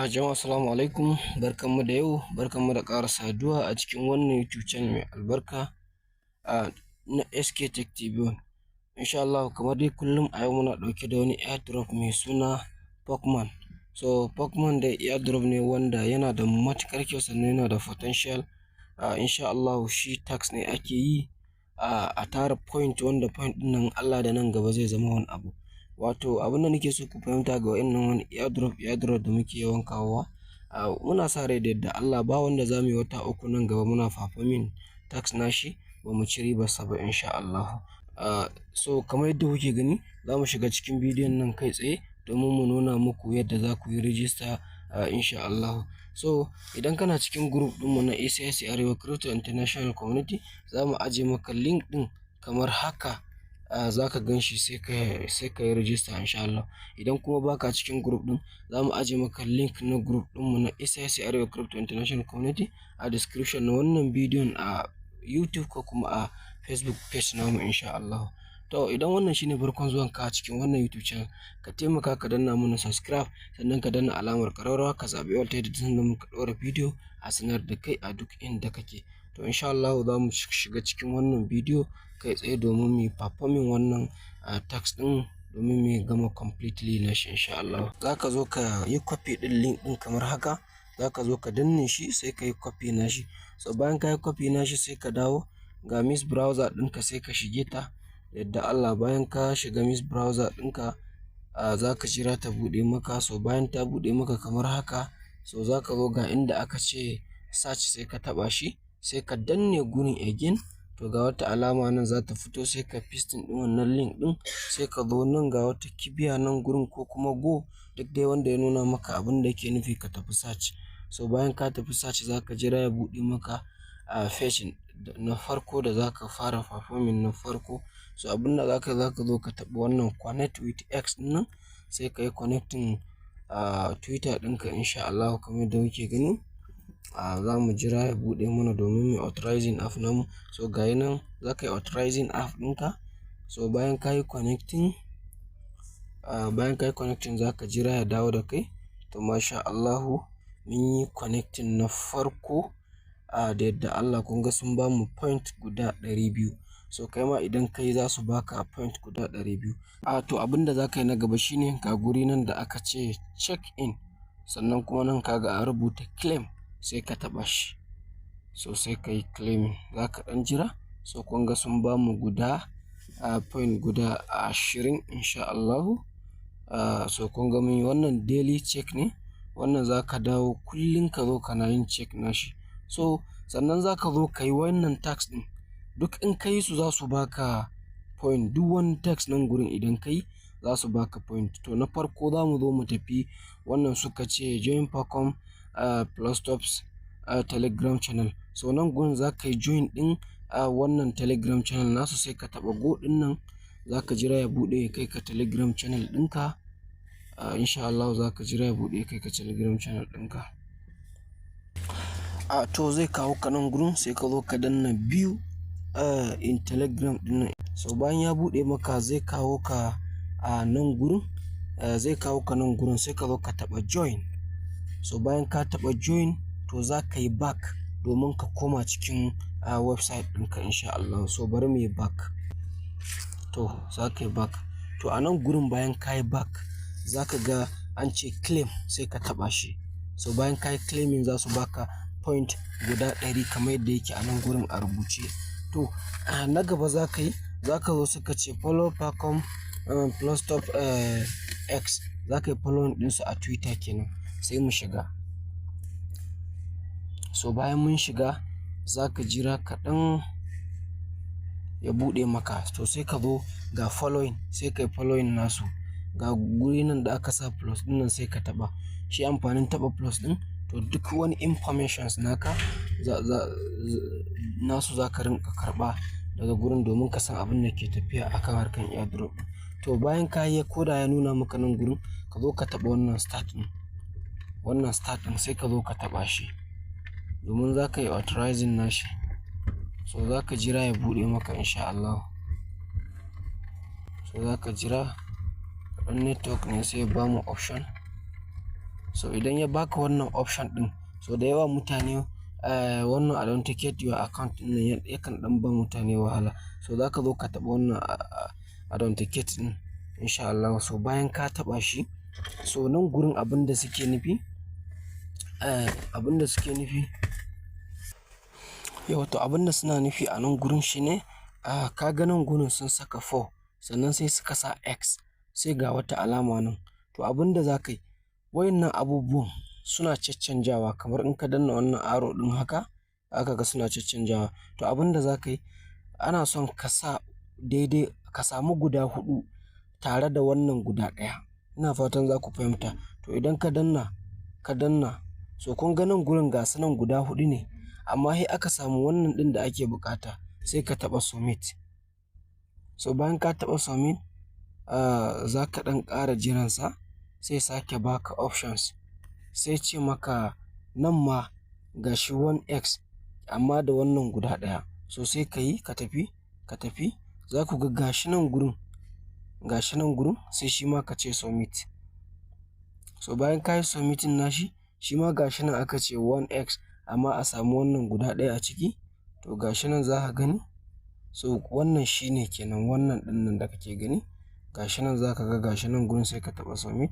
Jama'a assalamu alaikum, barkanmu da yau, barkanmu da ƙara saduwa a cikin wannan YouTube channel mai albarka na SK Tech TV. Insha Allah kamar dai kullum a yau muna ɗauke da wani airdrop mai suna Pokemon. So Pokemon dai airdrop ne wanda yana da matuƙar kyau sannan yana da potential. Insha Allah shi tax ne ake yi a tara point, wanda point ɗin nan Allah da nan gaba zai zama wani abu. Wato abin da nake so ku fahimta ga wa'annan wani airdrop da muke yawan kawowa, muna sa rai da yadda Allah ba wanda za mu yi wata uku nan gaba muna fafamin tax nashi ba mu ci ribarsa ba insha Allah. So kamar yadda kuke gani za mu shiga cikin bidiyon nan kai tsaye domin mu nuna muku yadda za ku yi rijista insha Allah. So idan kana cikin group ɗinmu na ACIC Arewa Crypto International Community, za mu aje maka link ɗin kamar haka. Za ka gan shi sai ka yi rijista insha Allah. Idan kuma baka cikin group ɗin, za mu aje maka link na group ɗinmu na ACIC Arewa Crypto International Community a description na wannan bidiyon a YouTube ko kuma a Facebook page namu insha Allah. To idan wannan shine farkon zuwan ka cikin wannan YouTube channel, ka taimaka ka danna mana subscribe, sannan ka danna alamar ƙararrawa, ka zaɓi all ta yadda zan muka ɗora bidiyo a sanar da kai a duk inda kake. To insha Allah za mu shiga cikin wannan bidiyo kai tsaye domin mu performing wannan tax ɗin domin mu gama completely na shi insha Allah. Za ka zo ka yi copy ɗin link ɗin kamar haka, za ka zo ka danne shi sai ka yi copy na shi. So bayan ka yi copy na shi sai ka dawo ga Miss Browser ɗinka sai ka shige ta yadda Allah. Bayan ka shiga Miss Browser ɗinka za ka jira ta buɗe maka. So bayan ta buɗe maka kamar haka, so za ka zo ga inda aka ce search sai ka taɓa shi, sai ka danne gurin again. To ga wata alama nan za ta fito, sai ka pasting ɗin wannan link ɗin, sai ka zo nan ga wata kibiya nan gurin ko kuma go, duk dai wanda ya nuna maka abin da yake nufi ka tafi search. So bayan ka tafi search za ka jira ya buɗe maka page na farko da za ka fara performing na farko. So abin da za ka zo ka taɓa wannan connect with X ɗin nan, sai ka yi connecting Twitter ɗinka insha Allah kamar yadda kuke gani. Za mu jira ya buɗe mana domin mai authorizing app namu. So ga nan za ka yi authorizing app ɗinka. So bayan ka yi connecting, za ka jira ya dawo da kai. To masha Allahu mun yi connecting na farko da yadda Allah, kun ga sun ba mu point guda 200. So kai ma idan kai za su baka point guda 200. To abin da za ka yi na gaba shine ga guri nan da aka ce check in, sannan kuma nan kaga a rubuta claim, sai ka taɓa shi. So sai ka yi claim, za ka ɗan jira. So kun ga sun ba mu guda point guda 20 insha Allahu. So kun ga mun yi wannan daily check ne, wannan za ka dawo kullum ka zo kana yin check na shi. So sannan za ka zo ka yi wannan tax ɗin, duk in ka yi su za su baka point. Duk wani tax nan gurin idan ka yi za su baka point. To na farko za mu zo mu tafi wannan suka ce join Pacom plus tops telegram channel. So nan gurin za ka yi join ɗin wannan telegram channel nasu, sai ka taɓa go ɗin nan, za ka jira ya buɗe ya kai ka telegram channel ɗinka. Insha Allah za ka jira ya buɗe ya kai ka telegram channel ɗinka. To zai kawo ka nan gurin, sai ka zo ka danna view in telegram ɗin. So bayan ya buɗe maka zai kawo ka nan gurin, sai ka zo ka taɓa join. So bayan ka taɓa join, to za ka yi back domin ka koma cikin website ɗinka insha Allah. So bari mu yi back. To za ka yi back. To a nan gurin bayan ka yi back, za ka ga an ce claim, sai ka taɓa shi. So bayan ka yi claiming za su baka point guda 100 kamar yadda yake a nan gurin a rubuce. To na gaba za ka zo suka ce follow Pacom plus top X, za ka yi following ɗinsu a Twitter kenan. Sai mu shiga. So bayan mun shiga za ka jira kaɗan ya buɗe maka. To sai ka zo ga following, sai ka yi following nasu. Ga guri nan da aka sa plus ɗin nan, sai ka taɓa shi. Amfanin taɓa plus ɗin, to duk wani informations naka nasu za ka rinka karɓa daga gurin domin ka san abin da ke tafiya akan harkan airdrop. To bayan ka yi, ko da ya nuna maka nan gurin, ka zo ka taɓa wannan start ɗin, sai ka zo ka taɓa shi domin za ka yi authorizing nashi. So za ka jira ya buɗe maka insha Allah. So za ka jira kaɗan, network ne sai ba mu option. So idan ya baka wannan option ɗin, so da yawa mutane wannan authenticate your account ɗin yakan ɗan ba mutane wahala. So za ka zo ka taɓa wannan authenticate ɗin insha Allah. So bayan ka taɓa shi, so nan gurin abin da suke nufi wato abin da suna nufi a nan gurin shine ka ga nan gurin sun saka 4 sannan sai suka sa X sai ga wata alama nan. To abin da za ka yi, wayannan abubuwan suna caccanjawa kamar in ka danna wannan arrow ɗin haka, aka ga suna caccanjawa. To abin da za ka yi, ana son ka sa daidai, ka samu guda 4 tare da wannan guda ɗaya. Ina fatan za ku fahimta. To idan ka danna, so kun ga nan gurin ga su nan guda 4 ne, amma sai aka samu wannan ɗin da ake bukata, sai ka taɓa submit. So bayan ka taɓa submit, za ka ɗan ƙara jiransa, sai sake baka options, sai ce maka nan ma ga shi 1x amma da wannan guda ɗaya. So sai ka yi, ka tafi, za ku ga gashi nan gurin, sai shi ma ka ce submit. So bayan ka yi submitin nashi, shi ma gashi nan aka ce 1x amma a samu wannan guda ɗaya a ciki. To gashi nan za ka gani. So wannan shi ne kenan, wannan ɗin nan da kake gani. Gashi nan za ka ga gashi nan gurin, sai ka taɓa submit,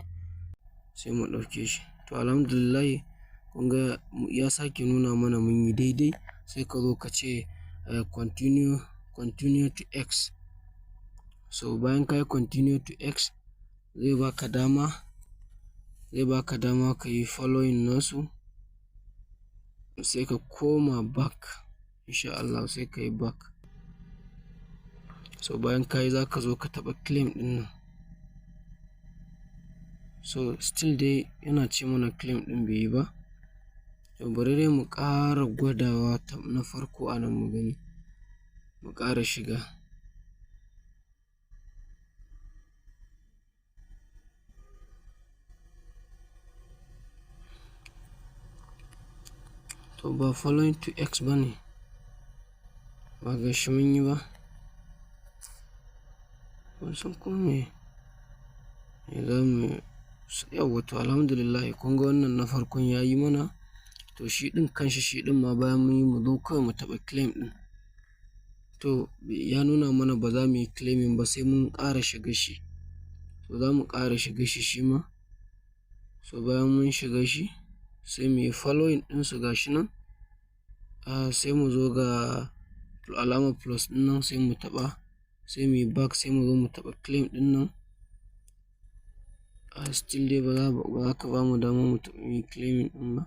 sai mu ɗauke shi. To alhamdulillah kun ga ya sake nuna mana mun yi daidai. Sai ka zo ka ce continue to X. So bayan ka yi continue to X, zai baka dama ka yi following nasu, sai ka koma back insha Allah, sai ka yi back. So bayan ka yi, za ka zo ka taɓa claim ɗin nan. So still dai yana ce mana claim ɗin bai yi ba. To bari dai mu ƙara gwadawa na farko a nan mu gani, mu ƙara shiga. To ba following to X ba ne, ba ga shi mun yi ba. Wasan kome za mu yawwa. To alhamdulillah kun ga wannan na farkon ya yi mana. To shi ɗin kanshi, shi ɗin ma bayan mun yi, mu zo kawai mu taɓa claim ɗin. To ya nuna mana ba za mu yi claiming ba sai mun ƙara shiga shi. So za mu ƙara shiga shi ma. So bayan mun shiga shi, sai mu yi following ɗinsu gashi nan. Sai mu zo ga alamar plus ɗin nan, sai mu taɓa, sai mu yi back, sai mu zo mu taɓa claim ɗin nan. Still dai ba za ka ba mu dama mu yi claiming ɗin ba.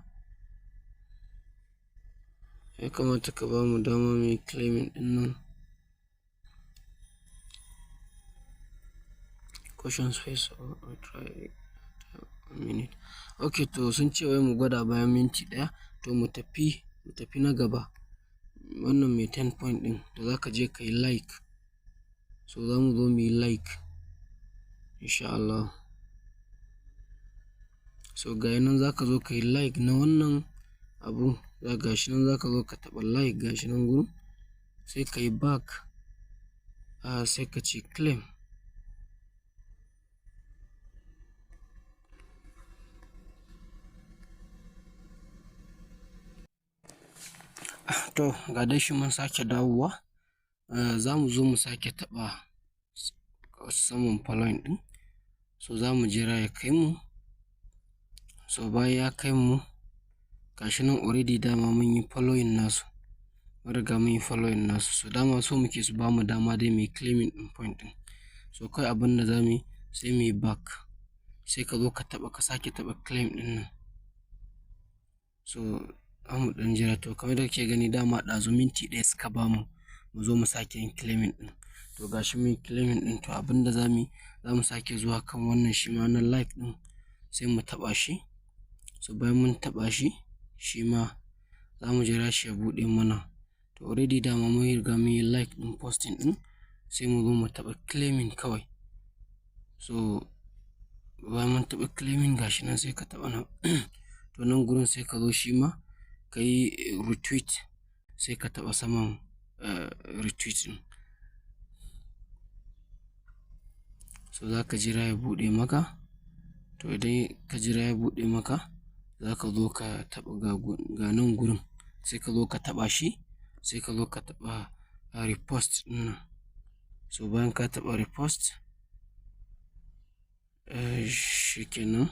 Ya kamata ka ba mu dama mu yi claiming ɗin nan. Question space or try a minute. Okay, to sun ce wai mu gwada bayan minti ɗaya. To mu tafi na gaba. Wannan mai 10 point ɗin da za ka je ka yi like. So za mu zo mu yi like insha Allah. So ga nan za ka zo ka yi like na wannan abu. Gashi nan za ka zo ka taɓa like gashi nan gurin, sai ka yi back, sai ka ce claim. To ga dai shi mun sake dawowa. Za mu zo mu sake taɓa saman following ɗin. So za mu jira ya kai mu. So bayan ya kai mu, gashi nan already dama mun yi following nasu. Mun riga mun yi following nasu. So dama so muke su ba mu dama dai mu yi claiming ɗin point ɗin. So kai abin da za mu yi, sai mu yi back. Sai ka zo ka sake taɓa claim ɗin nan. So mu ɗan jira. To kamar da kake gani, dama ɗazu minti ɗaya suka ba mu zo mu sake yin claiming ɗin. To gashi mun yi claiming ɗin. To abin da za mu yi, za mu sake zuwa kan wannan shi ma na like ɗin, sai mu taɓa shi. So bayan mun taɓa shi, shi ma za mu jira shi ya buɗe mana. To already dama mun riga mun yi like ɗin posting ɗin, sai mu zo mu taɓa claiming kawai. So bayan mun taɓa claiming gashi nan, sai ka taɓa nan. To nan gurin sai ka zo shi ma ka yi retweet, sai ka taɓa saman retweet ɗin. So za ka jira ya buɗe maka. To idan ka jira ya buɗe maka, za ka zo ka taɓa ga nan gurin, sai ka zo ka taɓa shi, sai ka zo ka taɓa repost ɗin nan. So bayan ka taɓa repost, shikenan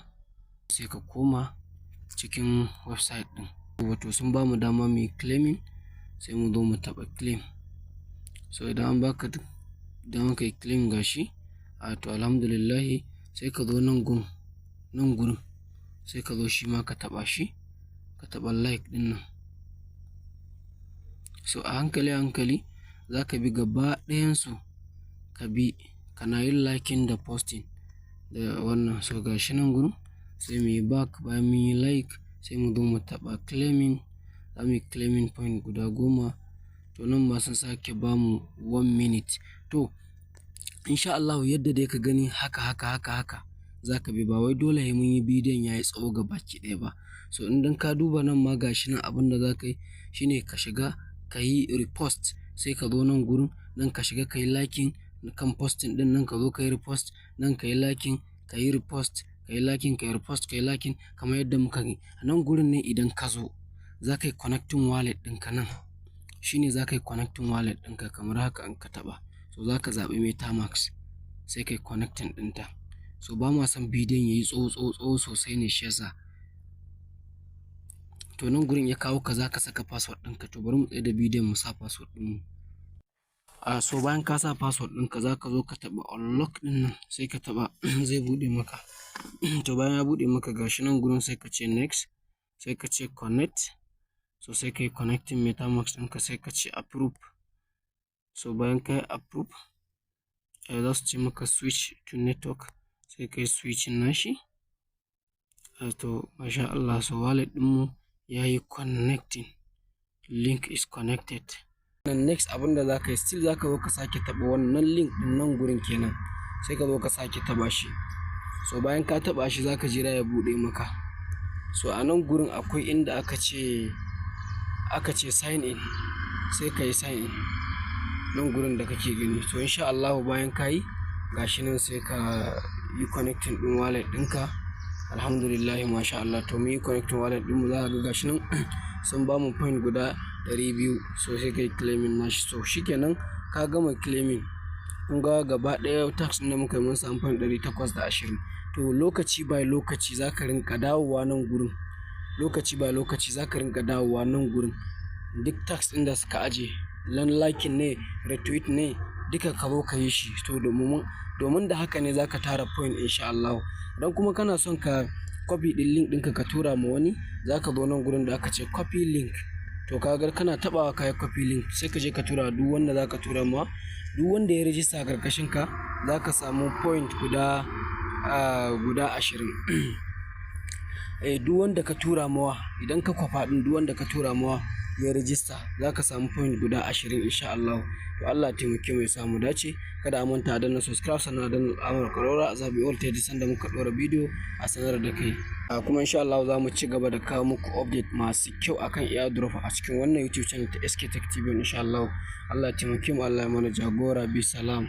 sai ka koma cikin website ɗin. Wato sun ba mu dama mu yi claiming, sai mu zo mu taɓa claim. So idan an baka dama ka yi claim gashi, to alhamdulillahi sai ka zo nan gurin, sai ka zo shi ma ka taɓa shi, ka taɓa like ɗin nan. So a hankali za ka bi gaba ɗayansu, ka bi kana yin liking da posting da wannan. So gashi nan gurin sai mu yi back, bayan mun yi like sai mu zo mu taɓa claiming, za mu yi claiming point guda 10. To nan ma sun sake ba mu 1 minute. To insha Allah yadda dai ka gani haka za ka bi, ba wai dole mun yi bidiyon ya yi tsawo gabaki ɗaya ba. So idan ka duba nan ma gashi nan, abin da za ka yi shine ka shiga ka yi repost, sai ka zo nan gurin, nan ka shiga ka yi liking kan posting ɗin, nan ka zo ka yi repost, nan ka yi liking, ka yi repost, ka yi liking, ka yi repost, ka yi liking, kamar yadda muka yi. A nan gurin ne idan ka zo za ka yi connecting wallet ɗinka nan. Shine za ka yi connecting wallet ɗinka kamar haka in ka taɓa. So za ka zaɓi MetaMask, sai ka yi connecting ɗinta. So ba ma son bidiyon ya yi tsawo sosai ne, shi yasa. To nan gurin ya kawo ka, za ka saka password ɗinka. To bari mu tsaye da bidiyon mu sa password ɗinmu. So bayan ka sa password ɗinka, za ka zo ka taɓa unlock ɗin nan, sai ka taɓa zai buɗe maka. To bayan ya buɗe maka gashi nan gurin, sai ka ce next, sai ka ce connect. So sai ka yi connecting MetaMask ɗinka, sai ka ce approve. So bayan ka yi approve, za su ce maka switch to network, sai ka yi switching nashi. To masha Allah, so wallet ɗinmu ya yi connecting, link is connected. Next abin da za ka yi, still za ka zo ka sake taɓa wannan link ɗin nan gurin kenan, sai ka zo ka sake taɓa shi. So bayan ka taɓa shi, za ka jira ya buɗe maka. So a nan gurin akwai inda aka ce sign in, sai ka yi sign in nan gurin da kake gani. So insha Allah bayan ka yi gashi nan, sai ka yi connecting ɗin wallet ɗinka. Alhamdulillah, masha Allah. To mu yi connecting wallet ɗinmu, za ka ga gashi nan sun ba mu point guda 200. So sai ka yi claiming nashi. So shikenan ka gama claiming. Kun ga gaba ɗaya tax ɗin da muka yi mun samu point 820. To lokaci by lokaci za ka rinka dawowa nan gurin. Lokaci by lokaci za ka rinka dawowa nan gurin. Duk tax ɗin da suka aje, liking ne, retweet ne, duka ka zo ka yi shi. To domin da haka ne za ka tara point insha Allah. Idan kuma kana son ka copy ɗin link ɗinka ka tura ma wani, za ka zo nan gurin da aka ce copy link. To kaga kana taɓawa ka yi copy link, sai ka je ka tura duk wanda za ka tura ma. Duk wanda ya rijista a ƙarƙashin ka, za ka samu point guda 20. Duk wanda ka tura mawa, idan ka kwafa ɗin, duk wanda ka tura mawa ya rijista, za ka samu point guda 20 insha Allah. To Allah taimake mu ya samu dace. Kada a manta da na subscribe, sannan a danna alamar ƙararrawa, a zaɓi all ta yadda sanda muka ɗora bidiyo a sanar da kai. Kuma insha Allah za mu ci gaba da kawo muku update masu kyau akan airdrop a cikin wannan YouTube channel ta SK Tech TV insha Allah. Allah taimake mu, Allah ya mana jagora. Bi salam.